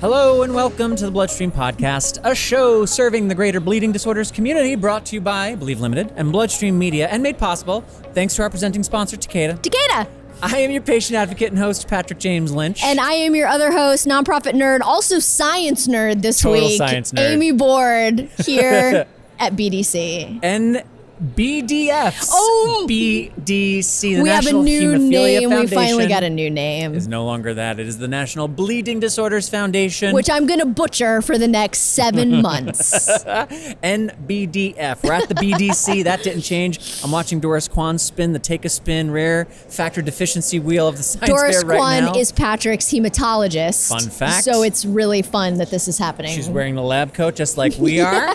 Hello and welcome to the Bloodstream Podcast, a show serving the greater bleeding disorders community, brought to you by Believe Limited and Bloodstream Media, and made possible thanks to our presenting sponsor, Takeda. Takeda! I am your patient advocate and host, Patrick James Lynch. And I am your other host, nonprofit nerd, also science nerd this Total week. Science nerd. Amy Board here at BDC. NBDF. Oh! BDC, the We have a National new Hemophilia name. Foundation. We finally got a new name. Is no longer that. It is the National Bleeding Disorders Foundation. Which I'm going to butcher for the next 7 months. NBDF. We're at the BDC. That didn't change. I'm watching Doris Kwan spin the Take a Spin rare factor deficiency wheel of the science Doris fair right Kwan now. is Patrick's hematologist. Fun fact. So it's really fun that this is happening. She's wearing the lab coat just like we are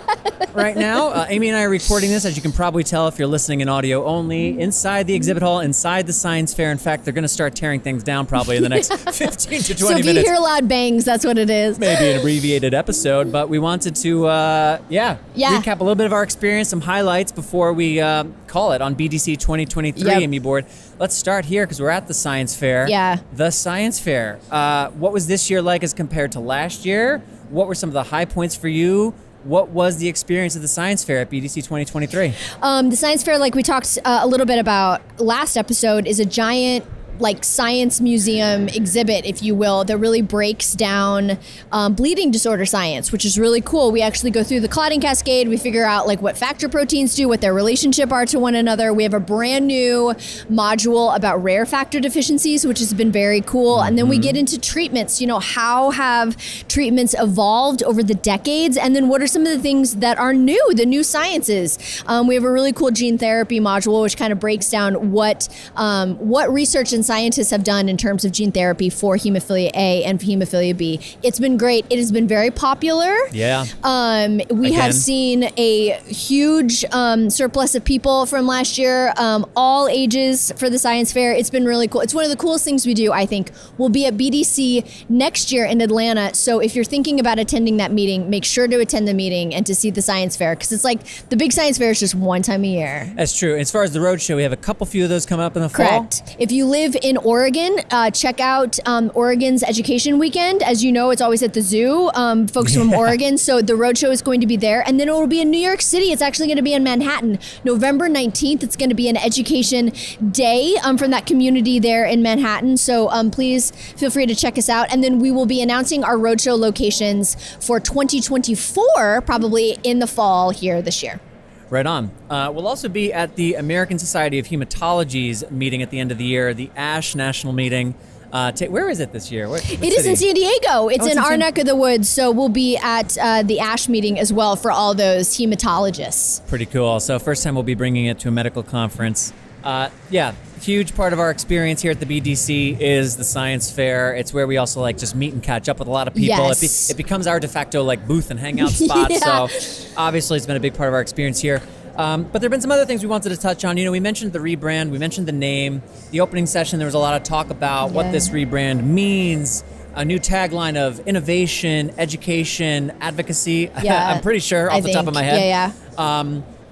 right now. Amy and I are recording this, as you can probably tell if you're listening in audio only, inside the exhibit hall, inside the science fair. In fact, they're going to start tearing things down probably in the next 15 to 20 so if minutes. you hear loud bangs, that's what it is. Maybe an abbreviated episode, but we wanted to, recap a little bit of our experience, some highlights before we call it on BDC 2023, Yep. Amy Board. Let's start here because we're at the science fair. Yeah. The science fair. What was this year like as compared to last year? What were some of the high points for you? What was the experience of the science fair at BDC 2023? The science fair, like we talked a little bit about last episode, is a giant science museum exhibit, if you will, that really breaks down bleeding disorder science, which is really cool. We actually go through the clotting cascade. We figure out what factor proteins do, what their relationship are to one another. We have a brand new module about rare factor deficiencies, which has been very cool. And then we get into treatments. How have treatments evolved over the decades? And then what are some of the things that are new, the new sciences? We have a really cool gene therapy module, which kind of breaks down what research and scientists have done in terms of gene therapy for hemophilia A and hemophilia B. It's been great. It has been very popular. Yeah. We have seen a huge surplus of people from last year, all ages for the science fair. It's been really cool. It's one of the coolest things we do, I think. We'll be at BDC next year in Atlanta. So if you're thinking about attending that meeting, make sure to attend the meeting and to see the science fair, because it's the big science fair is just one time a year. That's true. As far as the roadshow, we have a few of those coming up in the fall. Correct. If you live in Oregon, check out Oregon's Education Weekend. As you know, it's always at the zoo, folks from Oregon. So the roadshow is going to be there. And then it will be in New York City. It's actually going to be in Manhattan. November 19th, it's going to be an education day from that community there in Manhattan. So please feel free to check us out. And then we will be announcing our roadshow locations for 2024, probably in the fall here this year. Right on. We'll also be at the American Society of Hematology's meeting at the end of the year, the ASH National Meeting. Where is it this year? What it is in San Diego. It's in our San... neck of the woods, so we'll be at the ASH meeting as well for all those hematologists. Pretty cool. So first time we'll be bringing it to a medical conference. Huge part of our experience here at the BDC is the science fair. It's where we also just meet and catch up with a lot of people. Yes. It becomes our de facto booth and hangout spot. Yeah. So obviously it's been a big part of our experience here. But there have been some other things we wanted to touch on. We mentioned the rebrand, we mentioned the name. The opening session, there was a lot of talk about what this rebrand means. A new tagline of innovation, education, advocacy. Yeah, I'm pretty sure off the top of my head. Yeah.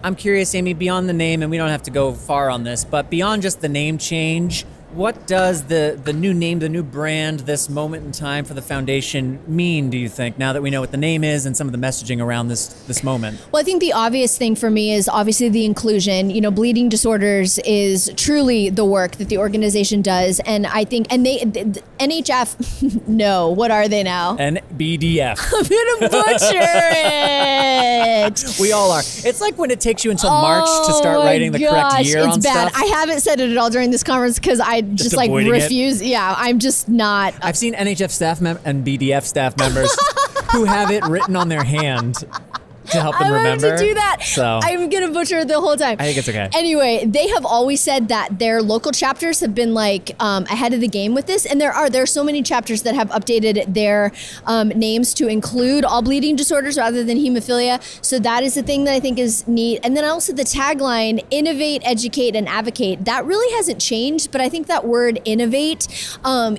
I'm curious, Amy, beyond the name, and we don't have to go far on this, but beyond just the name change, what does the new name, the new brand, this moment in time for the foundation mean, do you think, now that we know what the name is and some of the messaging around this moment? Well, I think the obvious thing for me is obviously the inclusion. Bleeding disorders is truly the work that the organization does. And I think, NHF, no, what are they now? NBDF. I'm going to butcher it. We all are. It's like when it takes you until March to start writing the correct year on bad. stuff. I haven't said it at all during this conference because I just refuse. It. Yeah, I'm just not. I've seen NHF staff and BDF staff members who have it written on their hand to help them remember. I'm going to do that. So I'm going to butcher it the whole time. I think it's okay. Anyway, they have always said that their local chapters have been ahead of the game with this. And there are so many chapters that have updated their names to include all bleeding disorders rather than hemophilia. So that is the thing that I think is neat. And then also the tagline, innovate, educate, and advocate. That really hasn't changed, but I think that word innovate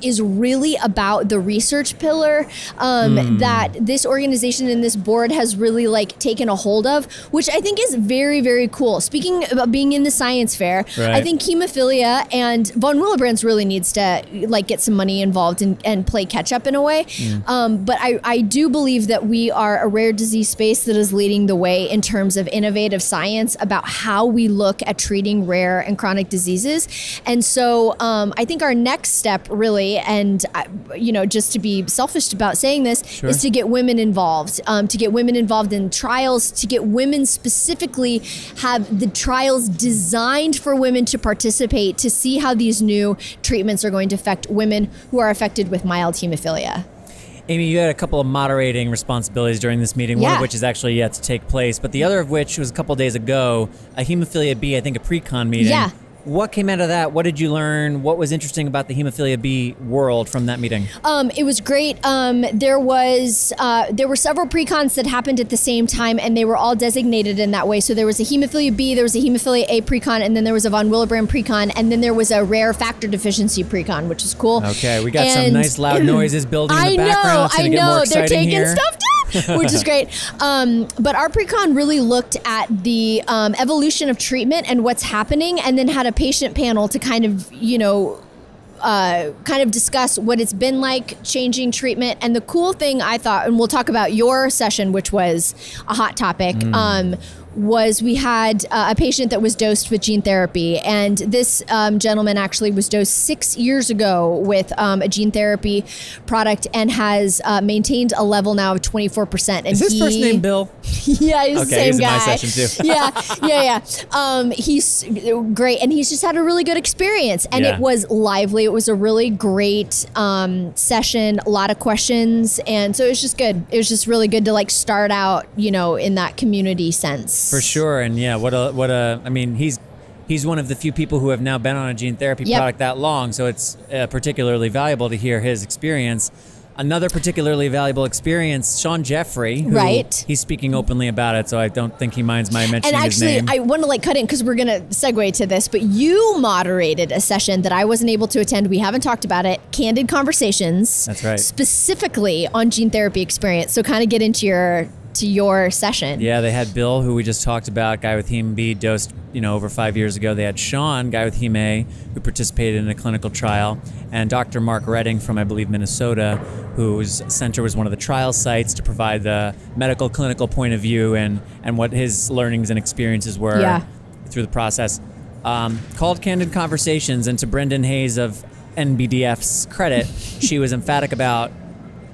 is really about the research pillar that this organization and this board has really taken a hold of, which I think is very, very cool. Speaking about being in the science fair, I think hemophilia and von Willebrand's really needs to like get some money involved and play catch up in a way. But I do believe that we are a rare disease space that is leading the way in terms of innovative science about how we look at treating rare and chronic diseases. And so I think our next step really, and you know, just to be selfish about saying this, is to get women involved, to get women involved in trials, to get women specifically have the trials designed for women to participate, to see how these new treatments are going to affect women who are affected with mild hemophilia. Amy, you had a couple of moderating responsibilities during this meeting, one of which is actually yet to take place, but the other of which was a couple days ago, a hemophilia B, I think a pre-con meeting. Yeah. What came out of that? What did you learn? What was interesting about the hemophilia B world from that meeting? It was great. There were several pre-cons that happened at the same time, and they were all designated in that way. So there was a hemophilia B, there was a hemophilia A pre-con, and then there was a von Willebrand pre-con, and then there was a rare factor deficiency pre-con, which is cool. Okay, we got some nice loud noises building in the background. I know, they're taking stuff down, which is great. But our pre-con really looked at the evolution of treatment and what's happening, and then had a patient panel to kind of, you know, discuss what it's been like changing treatment. And the cool thing I thought, and we'll talk about your session, which was a hot topic, was we had a patient that was dosed with gene therapy. And this gentleman actually was dosed 6 years ago with a gene therapy product and has maintained a level now of 24%. And is his first name Bill? Yeah, he's the same he's guy. In my session too. yeah. He's great. And he's just had a really good experience. And it was lively. It was a really great session, a lot of questions. And so it was just good. It was just really good to like start out, you know, in that community sense. For sure. And yeah, I mean, he's one of the few people who have now been on a gene therapy product that long. So it's particularly valuable to hear his experience. Another particularly valuable experience, Sean Jeffrey, who he's speaking openly about it, so I don't think he minds my mentioning his name. And actually, I want to like cut in because we're going to segue to this, but you moderated a session that I wasn't able to attend. We haven't talked about it. Candid Conversations. That's right. Specifically on gene therapy experience. So kind of get into your session. Yeah, they had Bill, who we just talked about, guy with Hem B, dosed, you know, over 5 years ago. They had Sean, guy with Hem A, who participated in a clinical trial, and Dr. Mark Redding from, I believe, Minnesota, whose center was one of the trial sites to provide the medical clinical point of view and what his learnings and experiences were through the process. Called Candid Conversations, and to Brendan Hayes of NBDF's credit, she was emphatic about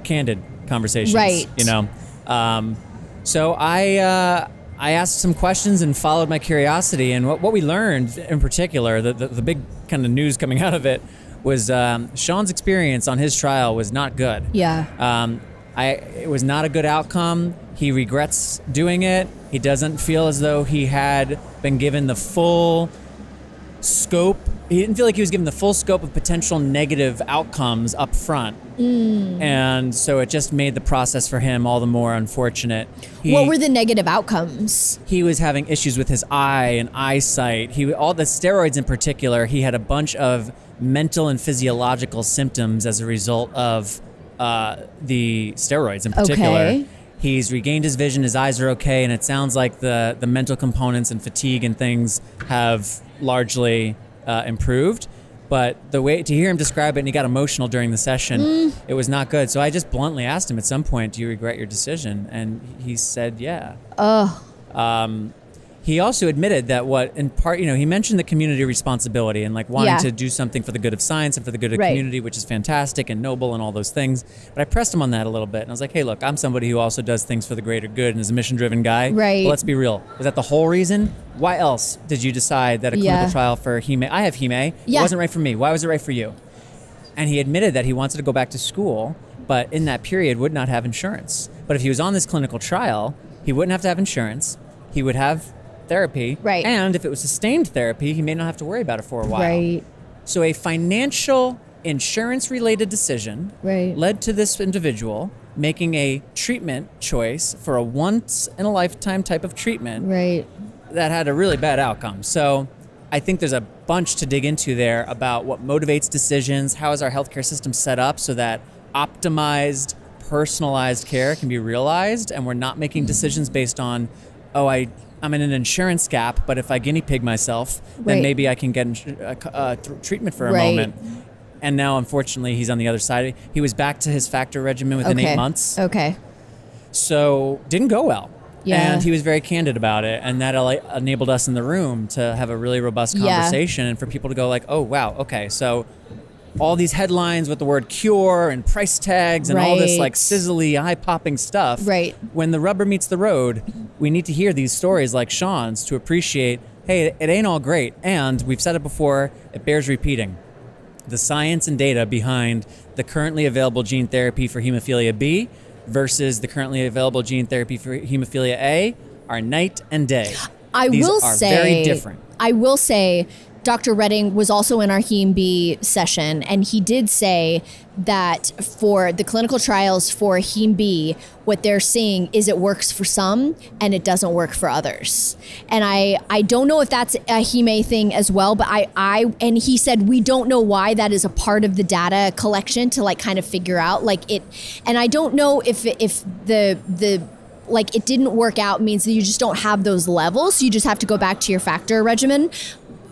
candid conversations. Right. You know. So I asked some questions and followed my curiosity, and what we learned in particular, the big kind of news coming out of it, was Sean's experience on his trial was not good. Yeah. It was not a good outcome. He regrets doing it. He doesn't feel as though he had been given the full scope. He didn't feel like he was given the full scope of potential negative outcomes up front. And so it just made the process for him all the more unfortunate. What were the negative outcomes? He was having issues with his eye and eyesight. All the steroids in particular, he had a bunch of mental and physiological symptoms as a result of the steroids in particular. Okay. He's regained his vision, his eyes are okay, and it sounds like the mental components and fatigue and things have largely improved. But the way to hear him describe it, and he got emotional during the session, it was not good. So I just bluntly asked him at some point, do you regret your decision? And he said, yeah. He also admitted that in part, you know, he mentioned the community responsibility and like wanting to do something for the good of science and for the good of the community, which is fantastic and noble and all those things. But I pressed him on that a little bit. And I was like, hey, look, I'm somebody who also does things for the greater good and is a mission-driven guy. Right. But let's be real. Was that the whole reason? Why else did you decide that a clinical trial for Hem A? I have Hem A. It wasn't right for me. Why was it right for you? And he admitted that he wanted to go back to school, but in that period would not have insurance. But if he was on this clinical trial, he wouldn't have to have insurance. He would have therapy. Right. And if it was sustained therapy, he may not have to worry about it for a while. Right. So a financial insurance-related decision led to this individual making a treatment choice for a once-in-a-lifetime type of treatment that had a really bad outcome. So I think there's a bunch to dig into there about what motivates decisions, how is our healthcare system set up so that optimized, personalized care can be realized, and we're not making decisions based on, oh, I'm in an insurance gap, but if I guinea pig myself, then maybe I can get treatment for a moment. And now, unfortunately, he's on the other side. He was back to his factor regimen within 8 months. So didn't go well. And he was very candid about it, and that enabled us in the room to have a really robust conversation and for people to go like, oh, wow, okay, so all these headlines with the word cure and price tags and all this like sizzly, eye-popping stuff. When the rubber meets the road, we need to hear these stories like Sean's to appreciate, hey, it ain't all great. And we've said it before, it bears repeating. The science and data behind the currently available gene therapy for hemophilia B versus the currently available gene therapy for hemophilia A are night and day. These are very different. I will say Dr. Redding was also in our Heme B session, and he did say that for the clinical trials for Heme B, what they're seeing is it works for some and it doesn't work for others. And I don't know if that's a Heme A thing as well, but and he said we don't know why that is a part of the data collection to like kind of figure out like it. And I don't know if the like it didn't work out means that you just don't have those levels. You just have to go back to your factor regimen.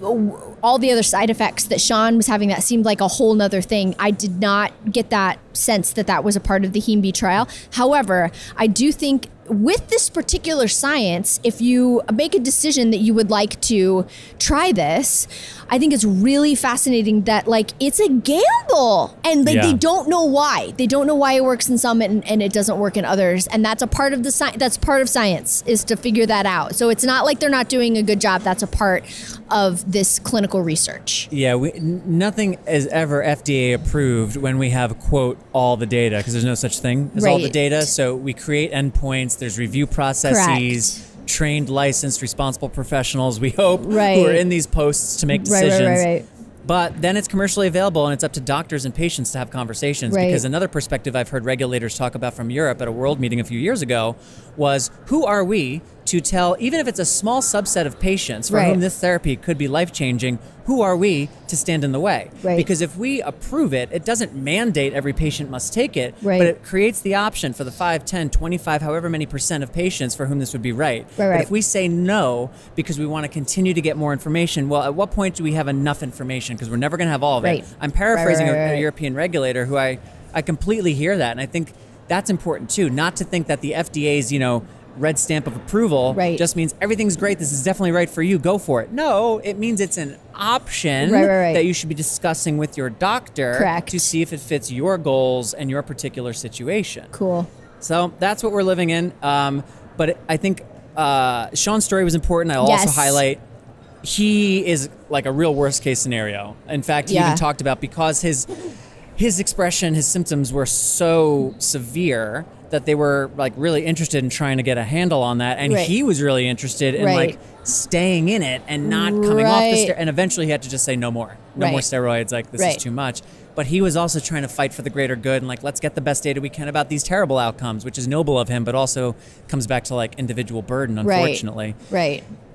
All the other side effects that Sean was having, that seemed like a whole nother thing. I did not get that sense that that was a part of the Heme B trial. However, I do think with this particular science, if you make a decision that you would like to try this, I think it's really fascinating that like it's a gamble and they don't know why. They don't know why it works in some and it doesn't work in others. And that's a part of the science. That's part of science, is to figure that out. So it's not like they're not doing a good job. That's a part of this clinical research. Yeah, nothing is ever FDA approved when we have, quote, all the data, because there's no such thing as all the data. So we create endpoints, there's review processes, trained, licensed, responsible professionals, we hope, who are in these posts to make decisions. But then it's commercially available and it's up to doctors and patients to have conversations. Because another perspective I've heard regulators talk about from Europe at a world meeting a few years ago was, who are we to tell, even if it's a small subset of patients for whom this therapy could be life-changing, who are we to stand in the way? Because if we approve it, it doesn't mandate every patient must take it, but it creates the option for the 5, 10, 25, however many % of patients for whom this would be right. But if we say no because we want to continue to get more information, well, at what point do we have enough information? Because we're never going to have all of it. I'm paraphrasing a European regulator who I completely hear that, and I think that's important too, not to think that the FDA's, red stamp of approval just means everything's great, this is definitely right for you, go for it. No, it means it's an option that you should be discussing with your doctor to see if it fits your goals and your particular situation. So that's what we're living in. But I think Sean's story was important. I'll also highlight he is like a real worst case scenario. In fact, he even talked about, because his expression, his symptoms were so severe that they were like really interested in trying to get a handle on that, and he was really interested in like staying in it and not coming off the steroids. And eventually he had to just say no more steroids, like this is too much. But he was also trying to fight for the greater good and like, let's get the best data we can about these terrible outcomes, which is noble of him, but also comes back to like individual burden, unfortunately.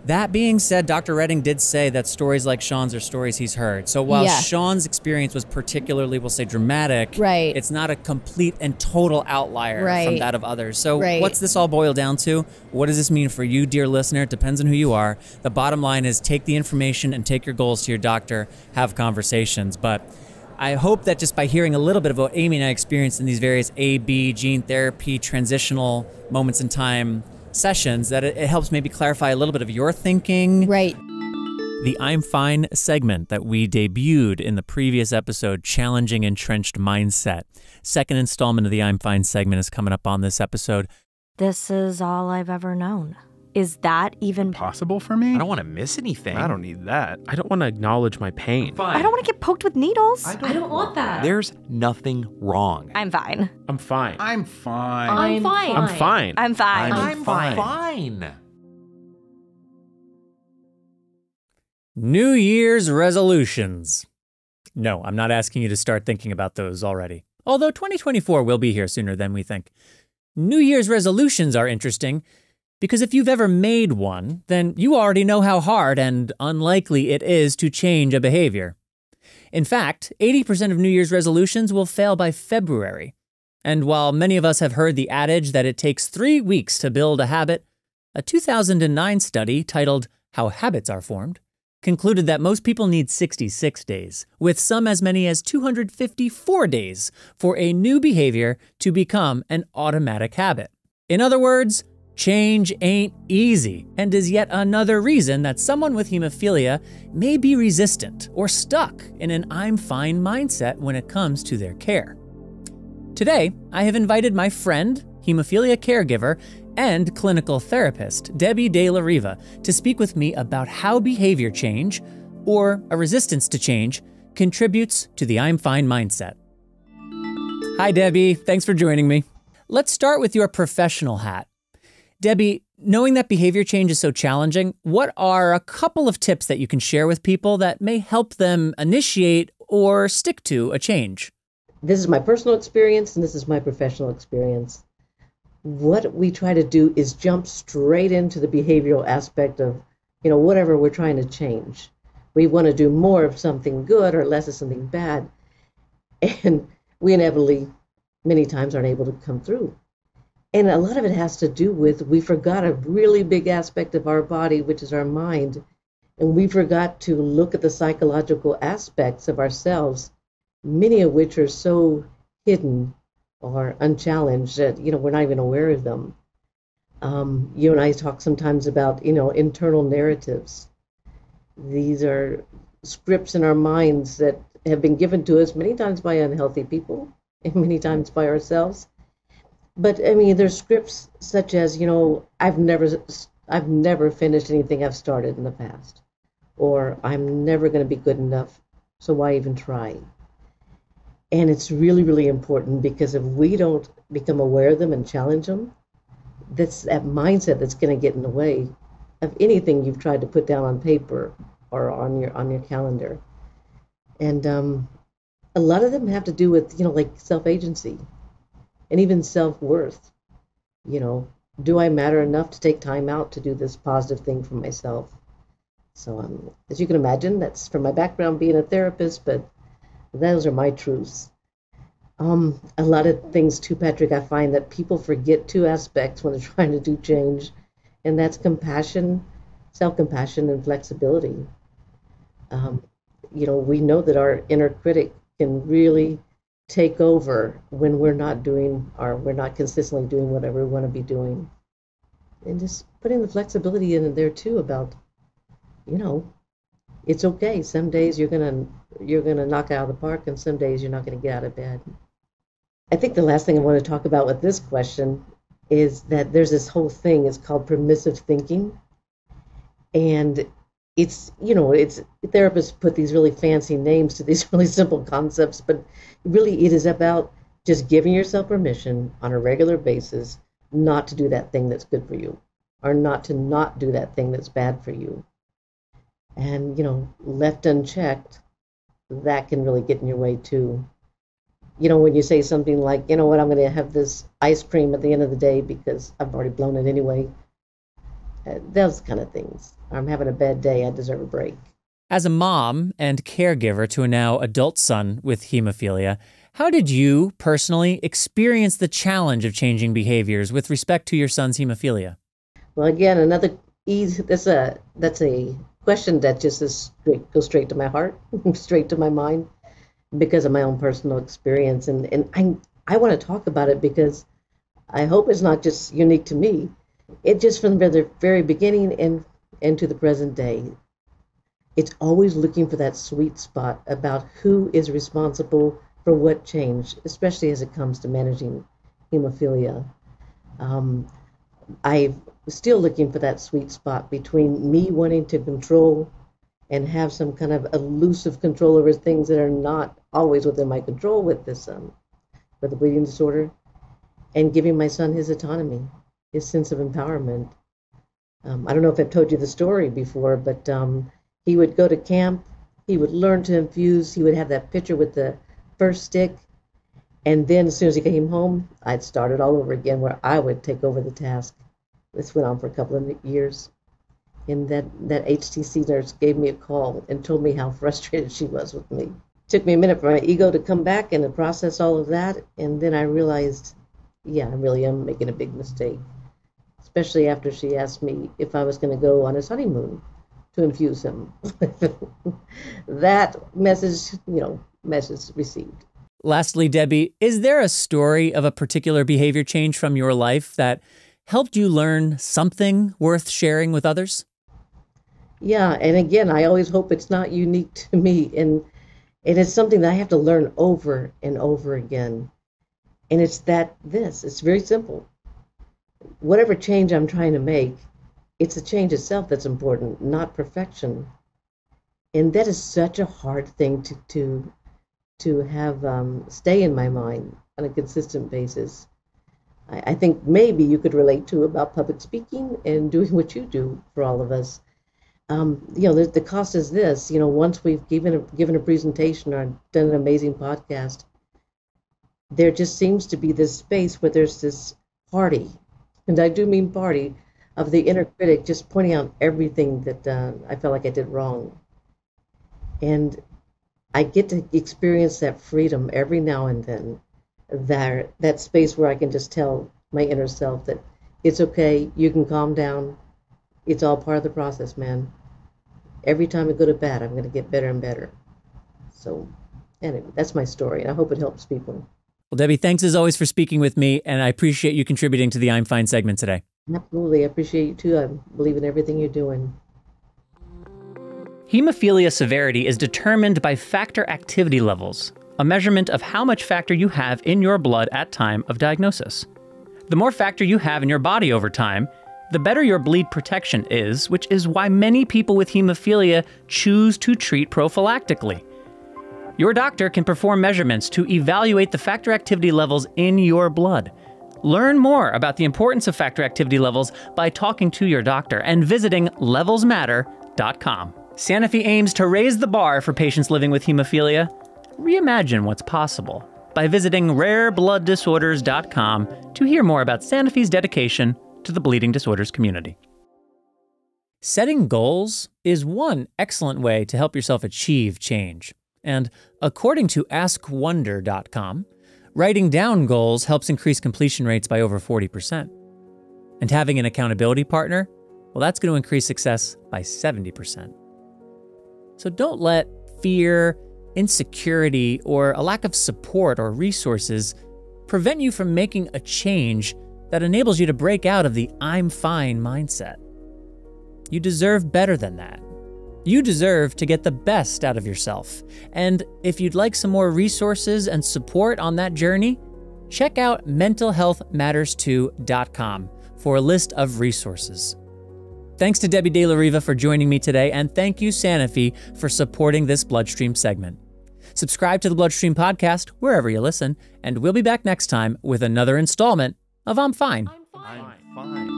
That being said, Dr. Redding did say that stories like Sean's are stories he's heard. So while Sean's experience was particularly, we'll say, dramatic, it's not a complete and total outlier from that of others. So what's this all boil down to? What does this mean for you, dear listener? It depends on who you are. The bottom line is take the information and take your goals to your doctor, have conversations. But I hope that just by hearing a little bit of what Amy and I experienced in these various A-B gene therapy transitional moments in time sessions, that it helps maybe clarify a little bit of your thinking. The I'm Fine segment that we debuted in the previous episode, Challenging Entrenched Mindset. Second installment of the I'm Fine segment is coming up on this episode. This is all I've ever known. Is that even possible for me? I don't want to miss anything. I don't need that. I don't want to acknowledge my pain. I don't want to get poked with needles. I don't want that. There's nothing wrong. I'm fine. I'm fine. I'm fine. I'm fine. I'm fine. I'm fine. I'm fine. New Year's resolutions. No, I'm not asking you to start thinking about those already. Although 2024 will be here sooner than we think. New Year's resolutions are interesting, because if you've ever made one, then you already know how hard and unlikely it is to change a behavior. In fact, 80% of New Year's resolutions will fail by February. And while many of us have heard the adage that it takes 3 weeks to build a habit, a 2009 study titled How Habits Are Formed concluded that most people need 66 days, with some as many as 254 days for a new behavior to become an automatic habit. In other words, change ain't easy, and is yet another reason that someone with hemophilia may be resistant or stuck in an I'm fine mindset when it comes to their care. Today, I have invited my friend, hemophilia caregiver, and clinical therapist, Debbie De La Riva, to speak with me about how behavior change, or a resistance to change, contributes to the I'm fine mindset. Hi, Debbie. Thanks for joining me. Let's start with your professional hat. Debbie, knowing that behavior change is so challenging, what are a couple of tips that you can share with people that may help them initiate or stick to a change? This is my personal experience, and this is my professional experience. What we try to do is jump straight into the behavioral aspect of, whatever we're trying to change. We want to do more of something good or less of something bad. And we inevitably, many times, aren't able to come through. And a lot of it has to do with we forgot a really big aspect of our body, which is our mind. And we forgot to look at the psychological aspects of ourselves, many of which are so hidden or unchallenged that, we're not even aware of them. You and I talk sometimes about, internal narratives. These are scripts in our minds that have been given to us many times by unhealthy people and many times by ourselves. But there's scripts such as, I've never finished anything I've started in the past, or I'm never going to be good enough, so why even try? And it's really, really important, because if we don't become aware of them and challenge them, that's that mindset that's going to get in the way of anything you've tried to put down on paper or on your calendar. And a lot of them have to do with, like self-agency and even self-worth. Do I matter enough to take time out to do this positive thing for myself? So as you can imagine, that's from my background being a therapist, but those are my truths. A lot of things too, Patrick, I find that people forget two aspects when they're trying to do change, and that's compassion, self-compassion, and flexibility. We know that our inner critic can really take over when we're not consistently doing whatever we want to be doing. And just putting the flexibility in there too about, it's okay. Some days you're gonna knock it out of the park, and some days you're not gonna get out of bed. I think the last thing I want to talk about with this question is that there's this whole thing, it's called permissive thinking. And it's therapists put these really fancy names to these really simple concepts, but really it is about just giving yourself permission on a regular basis not to do that thing that's good for you, or not do that thing that's bad for you. And, left unchecked, that can really get in your way too. When you say something like, I'm going to have this ice cream at the end of the day because I've already blown it anyway. Those kind of things. I'm having a bad day, I deserve a break. As a mom and caregiver to a now adult son with hemophilia, how did you personally experience the challenge of changing behaviors with respect to your son's hemophilia? Well, again, that's a question that just goes straight to my heart, straight to my mind, because of my own personal experience. And I want to talk about it because I hope it's not just unique to me. It just from the very beginning and to the present day, it's always looking for that sweet spot about who is responsible for what change, especially as it comes to managing hemophilia. I'm still looking for that sweet spot between me wanting to control and have some kind of elusive control over things that are not always within my control with this, with the bleeding disorder, and giving my son his autonomy, his sense of empowerment. I don't know if I've told you the story before, but he would go to camp, he would learn to infuse, he would have that pitcher with the first stick, and then as soon as he came home, I'd start it all over again where I would take over the task. This went on for a couple of years. And that HTC nurse gave me a call and told me how frustrated she was with me. took me a minute for my ego to come back and to process all of that. And then I realized, yeah, I really am making a big mistake, especially after she asked me if I was going to go on his honeymoon to infuse him. That message, message received. Lastly, Debbie, is there a story of a particular behavior change from your life that helped you learn something worth sharing with others? Yeah, and again, I always hope it's not unique to me, and it's something that I have to learn over and over again. And it's it's very simple. Whatever change I'm trying to make, it's the change itself that's important, not perfection. And that is such a hard thing to have stay in my mind on a consistent basis. I think maybe you could relate to about public speaking and doing what you do for all of us. The cost is this, once we've given a presentation or done an amazing podcast, there just seems to be this space where there's this party, and I do mean party, of the inner critic just pointing out everything that I felt like I did wrong. And I get to experience that freedom every now and then, that space where I can just tell my inner self that it's okay, you can calm down, it's all part of the process, man. Every time I go to bed, I'm going to get better and better. So anyway, that's my story, and I hope it helps people. Well, Debbie, thanks as always for speaking with me, and I appreciate you contributing to the I'm Fine segment today. Absolutely. I appreciate you too. I believe in everything you're doing. Hemophilia severity is determined by factor activity levels, a measurement of how much factor you have in your blood at time of diagnosis. The more factor you have in your body over time, the better your bleed protection is, which is why many people with hemophilia choose to treat prophylactically. Your doctor can perform measurements to evaluate the factor activity levels in your blood. Learn more about the importance of factor activity levels by talking to your doctor and visiting levelsmatter.com. Sanofi aims to raise the bar for patients living with hemophilia. Reimagine what's possible by visiting rareblood.disorders.com to hear more about Sanofi's dedication to the bleeding disorders community. Setting goals is one excellent way to help yourself achieve change. And according to askwonder.com, writing down goals helps increase completion rates by over 40%. And having an accountability partner, well, that's going to increase success by 70%. So don't let fear, insecurity, or a lack of support or resources prevent you from making a change that enables you to break out of the I'm fine mindset. You deserve better than that. You deserve to get the best out of yourself. And if you'd like some more resources and support on that journey, check out mentalhealthmatters2.com for a list of resources. Thanks to Debbie De La Riva for joining me today, and thank you, Sanofi, for supporting this Bloodstream segment. Subscribe to the Bloodstream podcast wherever you listen, and we'll be back next time with another installment of I'm Fine. I'm fine.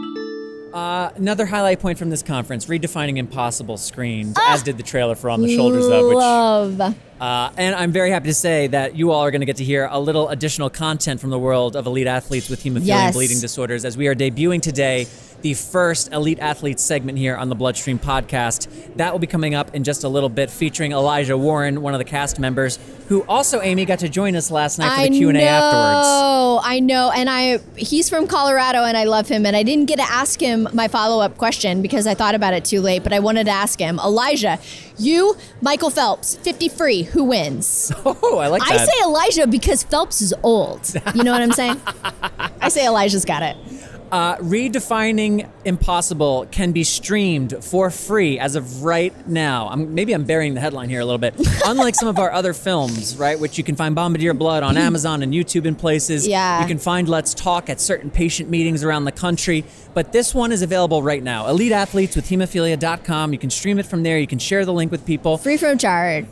Another highlight point from this conference, Redefining Impossible screened, as did the trailer for On the Shoulders of, which... Love. And I'm very happy to say that you all are going to get to hear a little additional content from the world of elite athletes with hemophilia and bleeding disorders, as we are debuting today the first Elite Athletes segment here on the Bloodstream podcast. That will be coming up in just a little bit, featuring Elijah Warren, one of the cast members, who also, Amy, got to join us last night for the Q&A afterwards. I know, and he's from Colorado, and I love him, and I didn't get to ask him my follow-up question because I thought about it too late, but I wanted to ask him, Elijah, you, Michael Phelps, 50 free, who wins? Oh, I like that. I say Elijah because Phelps is old. You know what I'm saying? I say Elijah's got it. Redefining Impossible can be streamed for free as of right now. Maybe I'm burying the headline here a little bit. Unlike some of our other films, right, which you can find Bombardier Blood on Amazon and YouTube in places. Yeah. You can find Let's Talk at certain patient meetings around the country. But this one is available right now. Elite Athletes with Hemophilia.com. You can stream it from there. You can share the link with people. Free from charge.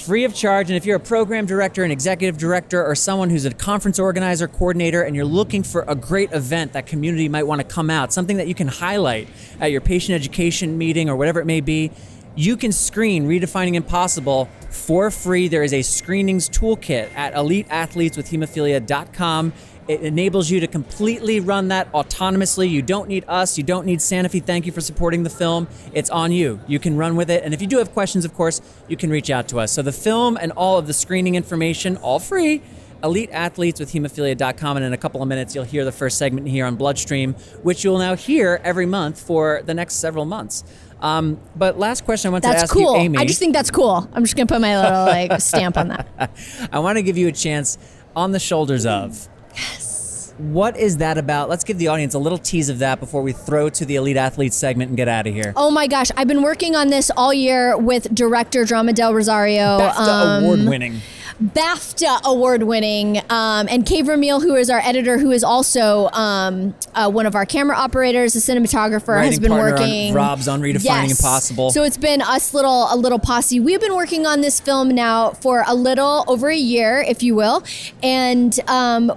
Free of charge. And if you're a program director, an executive director, or someone who's a conference organizer, coordinator, and you're looking for a great event that community might want to come out, something that you can highlight at your patient education meeting or whatever it may be, you can screen Redefining Impossible for free. There is a screenings toolkit at eliteathleteswithhemophilia.com. It enables you to completely run that autonomously. You don't need us. You don't need Sanofi. Thank you for supporting the film. It's on you. You can run with it. And if you do have questions, of course, you can reach out to us. So the film and all of the screening information, all free, eliteathleteswithhemophilia.com. And in a couple of minutes, you'll hear the first segment here on Bloodstream, which you'll now hear every month for the next several months. But last question I want to ask you, Amy. I just think that's cool. I'm just going to put my little stamp on that. I want to give you a chance on the shoulders of. Yes. What is that about? Let's give the audience a little tease of that before we throw to the Elite Athletes segment and get out of here. Oh my gosh, I've been working on this all year with director Drama Del Rosario. BAFTA award-winning. BAFTA award-winning, and Kay Vermeil, who is our editor, who is also one of our camera operators, a cinematographer, has been working. On Rob's on Redefining Impossible. So it's been us a little posse. We've been working on this film now for a little over a year, if you will, and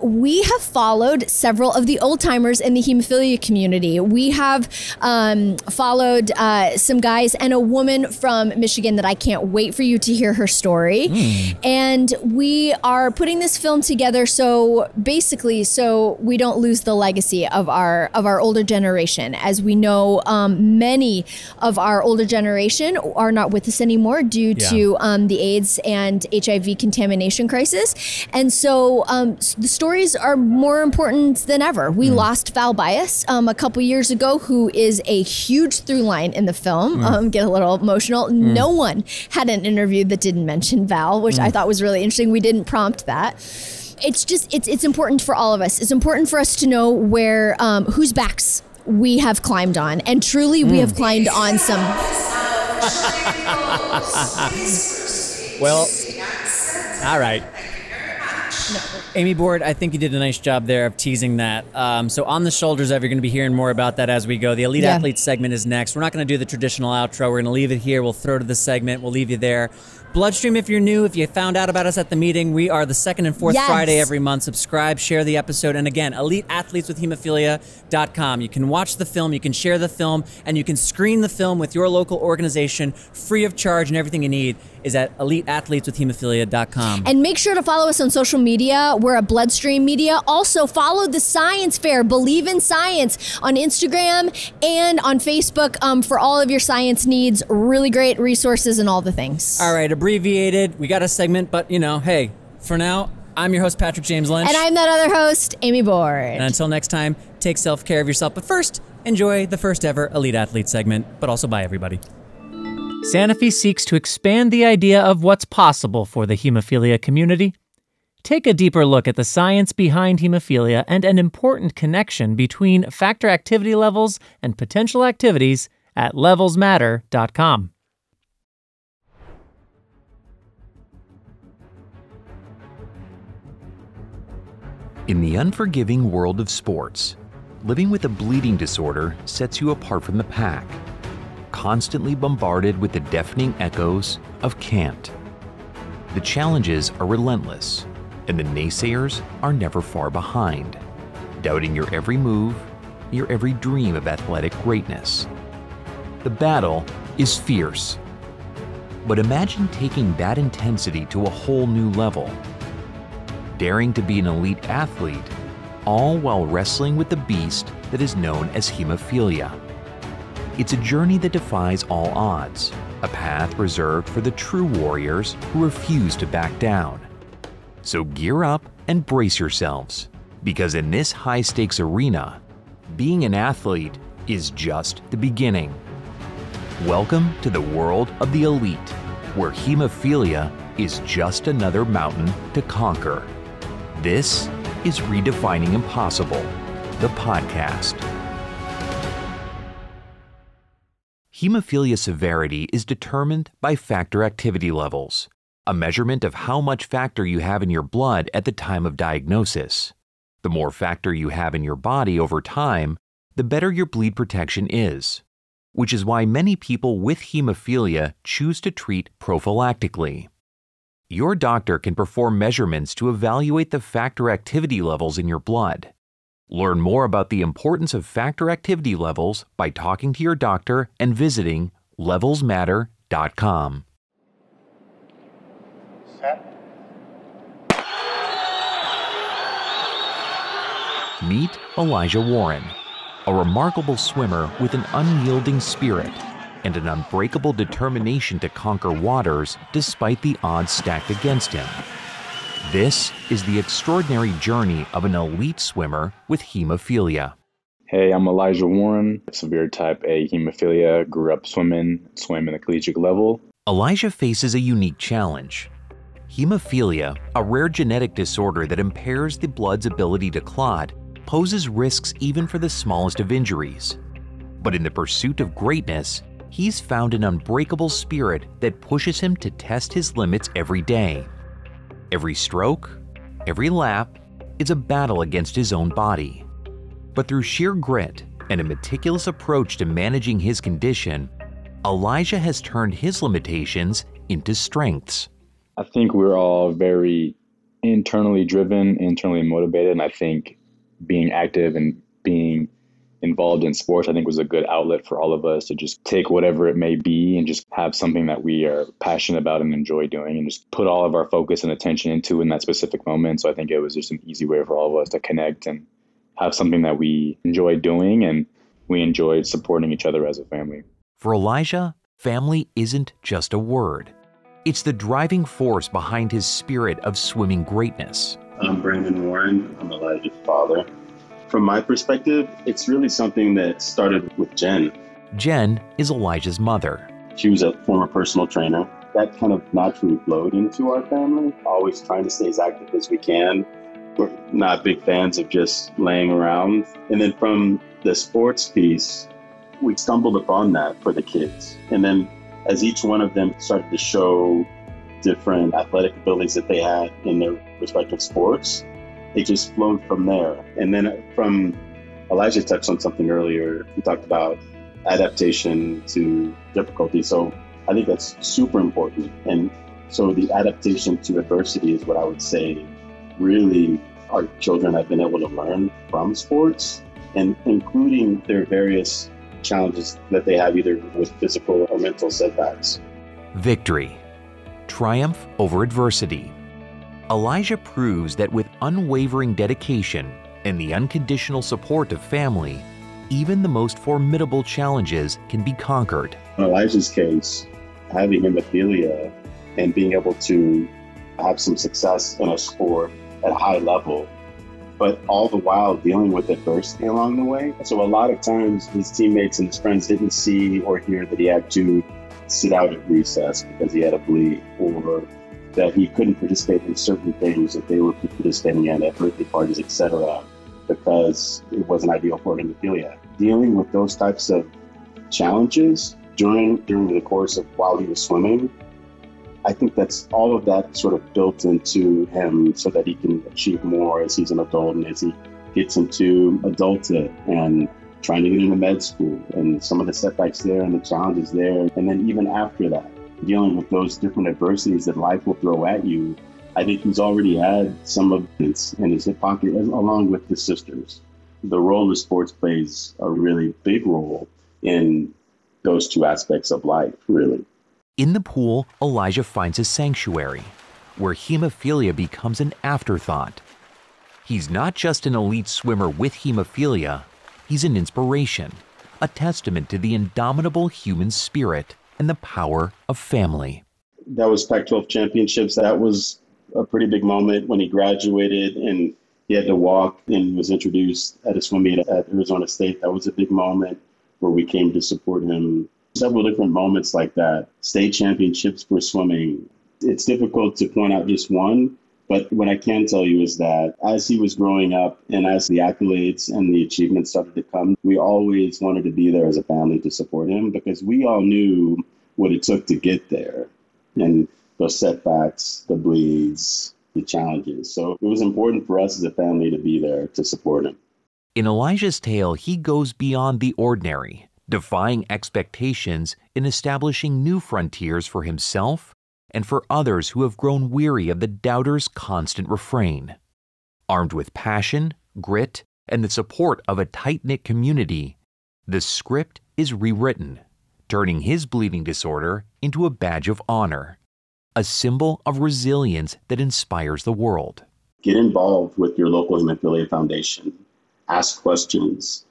we have followed several of the old timers in the hemophilia community. We have followed some guys and a woman from Michigan that I can't wait for you to hear her story. And we are putting this film together so we don't lose the legacy of our older generation. As we know, many of our older generation are not with us anymore due to the AIDS and HIV contamination crisis. And so the stories are more important than ever. We lost Val Bias a couple years ago, who is a huge through line in the film. Get a little emotional. No one had an interview that didn't mention Val, which I thought was really interesting. We didn't prompt that. It's important for all of us. It's important for us to know where whose backs we have climbed on, and truly we have climbed on some. Well, all right. Amy Board, I think you did a nice job there of teasing that. So on the shoulders of, you're going to be hearing more about that as we go. The Elite Athletes segment is next. We're not going to do the traditional outro. We're going to leave it here. We'll throw to the segment. We'll leave you there. Bloodstream, if you're new, if you found out about us at the meeting, we are the second and fourth Friday every month. Subscribe, share the episode. And again, eliteathleteswithhemophilia.com. You can watch the film, you can share the film, and you can screen the film with your local organization free of charge, and everything you need is at eliteathleteswithhemophilia.com. And make sure to follow us on social media. We're at Bloodstream Media. Also, follow the Science Fair, Believe in Science, on Instagram and on Facebook for all of your science needs. Really great resources and all the things. All right, abbreviated. We got a segment, but hey, for now, I'm your host, Patrick James Lynch. And I'm that other host, Amy Board. And until next time, take self-care of yourself. But first, enjoy the first ever Elite Athlete segment, but also bye, everybody. Sanofi seeks to expand the idea of what's possible for the hemophilia community. Take a deeper look at the science behind hemophilia and an important connection between factor activity levels and potential activities at levelsmatter.com. In the unforgiving world of sports, living with a bleeding disorder sets you apart from the pack, constantly bombarded with the deafening echoes of can't. The challenges are relentless, and the naysayers are never far behind, doubting your every move, your every dream of athletic greatness. The battle is fierce. But imagine taking that intensity to a whole new level, daring to be an elite athlete, all while wrestling with the beast that is known as hemophilia. It's a journey that defies all odds, a path reserved for the true warriors who refuse to back down. So gear up and brace yourselves, because in this high-stakes arena, being an athlete is just the beginning. Welcome to the world of the elite, where hemophilia is just another mountain to conquer. This is Redefining Impossible, the podcast. Hemophilia severity is determined by factor activity levels, a measurement of how much factor you have in your blood at the time of diagnosis. The more factor you have in your body over time, the better your bleed protection is, which is why many people with hemophilia choose to treat prophylactically. Your doctor can perform measurements to evaluate the factor activity levels in your blood. Learn more about the importance of factor activity levels by talking to your doctor and visiting levelsmatter.com. BDC.com. Meet Elijah Warren, a remarkable swimmer with an unyielding spirit and an unbreakable determination to conquer waters despite the odds stacked against him. This is the extraordinary journey of an elite swimmer with hemophilia. Hey, I'm Elijah Warren, severe type A hemophilia, grew up swimming, swam at the collegiate level. Elijah faces a unique challenge. Hemophilia, a rare genetic disorder that impairs the blood's ability to clot, poses risks even for the smallest of injuries. But in the pursuit of greatness, he's found an unbreakable spirit that pushes him to test his limits every day. Every stroke, every lap, is a battle against his own body. But through sheer grit and a meticulous approach to managing his condition, Elijah has turned his limitations into strengths. I think we're all very internally driven, internally motivated, and I think being active and being involved in sports, I think, was a good outlet for all of us to just take whatever it may be and just have something that we are passionate about and enjoy doing and just put all of our focus and attention into in that specific moment. So I think it was just an easy way for all of us to connect and have something that we enjoy doing, and we enjoyed supporting each other as a family. For Elijah, family isn't just a word. It's the driving force behind his spirit of swimming greatness. I'm Brandon Warren. I'm Elijah's father. From my perspective, it's really something that started with Jen. Jen is Elijah's mother. She was a former personal trainer. That kind of naturally flowed into our family, always trying to stay as active as we can. We're not big fans of just laying around. And then from the sports piece, we stumbled upon that for the kids. And then as each one of them started to show different athletic abilities that they had in their respective sports, it just flowed from there. And then from Elijah touched on something earlier. He talked about adaptation to difficulty. So I think that's super important. And so the adaptation to adversity is what I would say really our children have been able to learn from sports, and including their various challenges that they have either with physical or mental setbacks. Victory. Triumph over adversity. Elijah proves that with unwavering dedication and the unconditional support of family, even the most formidable challenges can be conquered. In Elijah's case, having hemophilia and being able to have some success in a sport at a high level, but all the while dealing with adversity along the way. So a lot of times his teammates and his friends didn't see or hear that he had to sit out at recess because he had a bleed, or that he couldn't participate in certain things that they were participating in at birthday parties, etc., because it wasn't ideal for hemophilia. Dealing with those types of challenges during the course of while he was swimming, I think that's all of that sort of built into him so that he can achieve more as he's an adult and as he gets into adulthood and trying to get into med school and some of the setbacks there and the challenges there. And then even after that, dealing with those different adversities that life will throw at you, I think he's already had some of it in his hip pocket along with his sisters. The role of sports plays a really big role in those two aspects of life, really. In the pool, Elijah finds a sanctuary, where hemophilia becomes an afterthought. He's not just an elite swimmer with hemophilia, he's an inspiration, a testament to the indomitable human spirit and the power of family. That was Pac-12 championships. That was a pretty big moment when he graduated and he had to walk and was introduced at a swim meet at Arizona State. That was a big moment where we came to support him. Several different moments like that. State championships for swimming. It's difficult to point out just one, but what I can tell you is that as he was growing up and as the accolades and the achievements started to come, we always wanted to be there as a family to support him because we all knew what it took to get there and those setbacks, the bleeds, the challenges. So it was important for us as a family to be there to support him. In Elijah's tale, he goes beyond the ordinary, defying expectations and establishing new frontiers for himself and for others who have grown weary of the doubter's constant refrain. Armed with passion, grit, and the support of a tight-knit community, the script is rewritten, turning his bleeding disorder into a badge of honor, a symbol of resilience that inspires the world. Get involved with your local hemophilia foundation. Ask questions.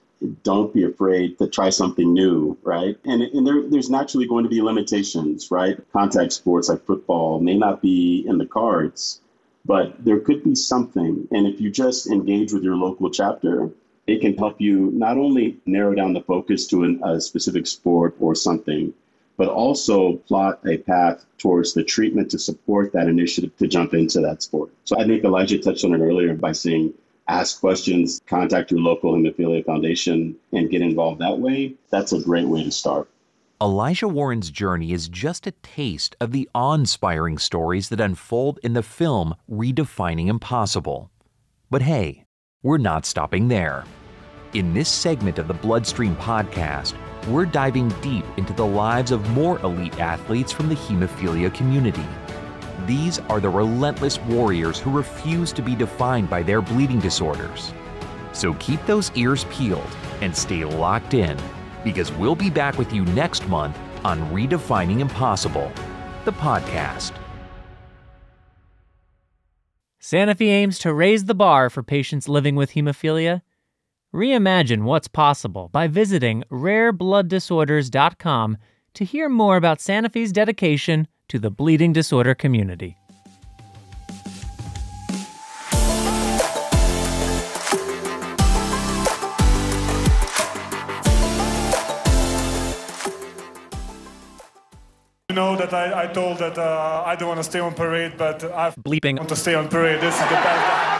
Don't be afraid to try something new, right? And there's naturally going to be limitations, right? Contact sports like football may not be in the cards, but there could be something. And if you just engage with your local chapter, it can help you not only narrow down the focus to a specific sport or something, but also plot a path towards the treatment to support that initiative to jump into that sport. So I think Elijah touched on it earlier by saying, ask questions, contact your local hemophilia foundation, and get involved that way. That's a great way to start. Elijah Warren's journey is just a taste of the awe-inspiring stories that unfold in the film Redefining Impossible. But hey, we're not stopping there. In this segment of the Bloodstream podcast, we're diving deep into the lives of more elite athletes from the hemophilia community. These are the relentless warriors who refuse to be defined by their bleeding disorders. So keep those ears peeled and stay locked in, because we'll be back with you next month on Redefining Impossible, the podcast. Sanofi aims to raise the bar for patients living with hemophilia. Reimagine what's possible by visiting rareblood.disorders.com to hear more about Sanofi's dedication to the bleeding disorder community. You know that I told that I don't want to stay on parade, but I Bleeping. want to stay on parade. This is the best.